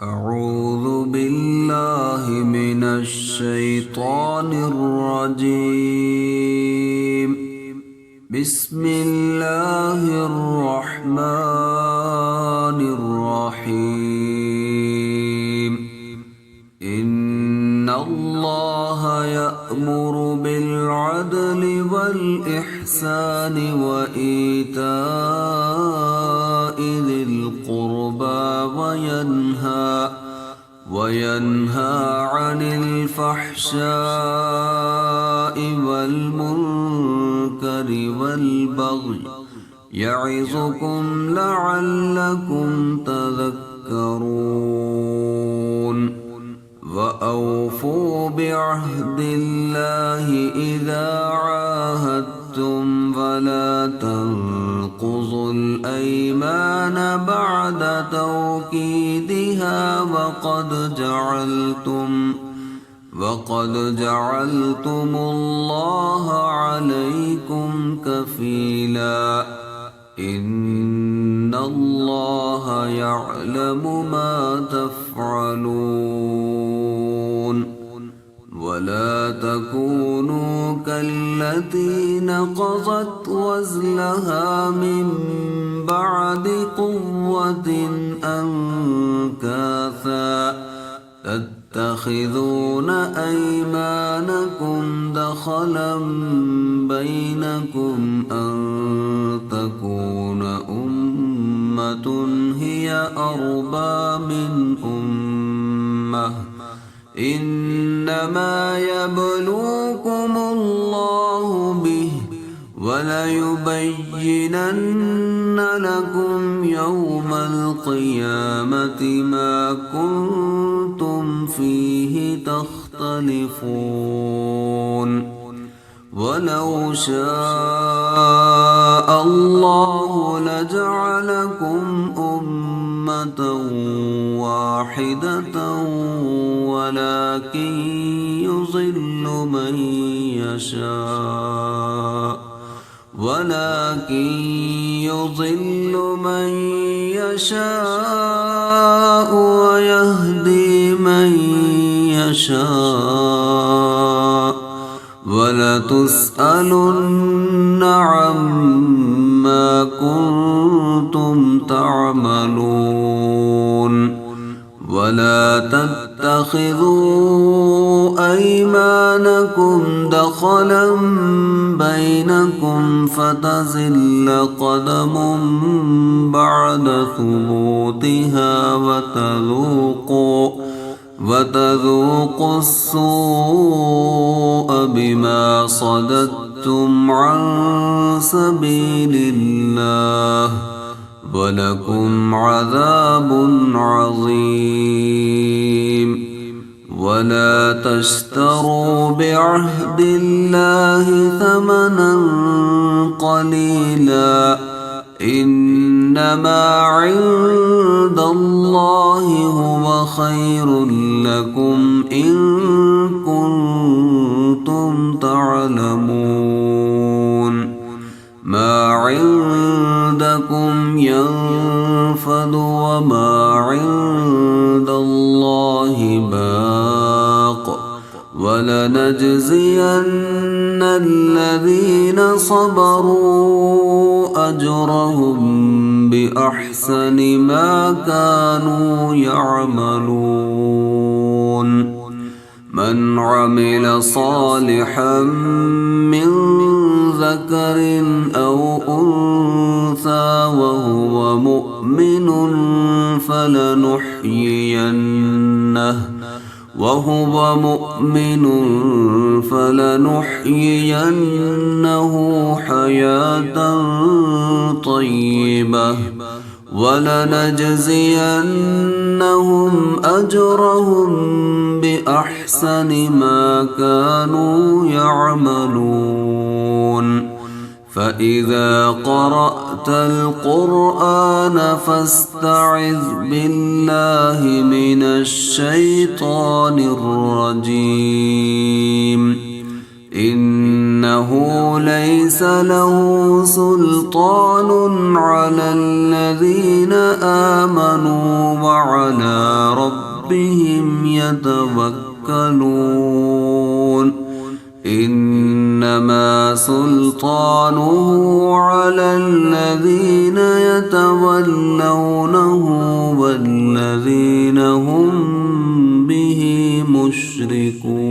أعوذ بالله من الشيطان الرجيم. بسم الله الرحمن الرحيم. إن الله يأمر بالعدل والإحسان وإيتاء ذي القربى وينهى عن الفحشاء والمنكر والبغي يعظكم لعلكم تذكرون. وأوفوا بعهد الله إذا عاهدتم ولا تنقضوا الأيمان بعد توكيدها وقد جعلتم الله عليكم كفيلا. إن الله يعلم ما تفعلون. ولا تكونوا كالتي نقضت غزلها من بعد قوة أنكاثا تتخذون أيمانكم دخلا بينكم أن تكون أمة هي أربى من أمة. إنما يبلوكم الله به وليبينن لكم يوم القيامة ما كنتم فيه تختلفون. ولو شاء الله لجعلكم أمة واحدة ولكن يضل من يشاء ويهدي من يشاء ولتسألن عما كنتم تعملون. ولا تتخذوا أيمانكم دخلا بينكم فتزل قدم بعد ثبوتها وتذوقوا السوء بما صددتم عن سبيل الله ولكم عذاب عظيم. ولا تشتروا بعهد الله ثمنا قليلا. إنما عند الله هو خير لكم إن كنتم تعلمون. ما عندكم ينفد وما عند الله باق ولنجزين الذين صبروا أجرهم بأحسن ما كانوا يعملون. من عمل صالحا من ذكر أو أنثى وهو مؤمن فلنحيينه حياة طيبة ولنجزينهم أجرهم بأحسن ما كانوا يعملون. فإذا قرأت القرآن فاستعذ بالله من الشيطان الرجيم. إن إنه ليس له سلطان على الذين آمنوا وعلى ربهم يتوكلون إنما سلطانه على الذين يتولونه والذين هم به مشركون.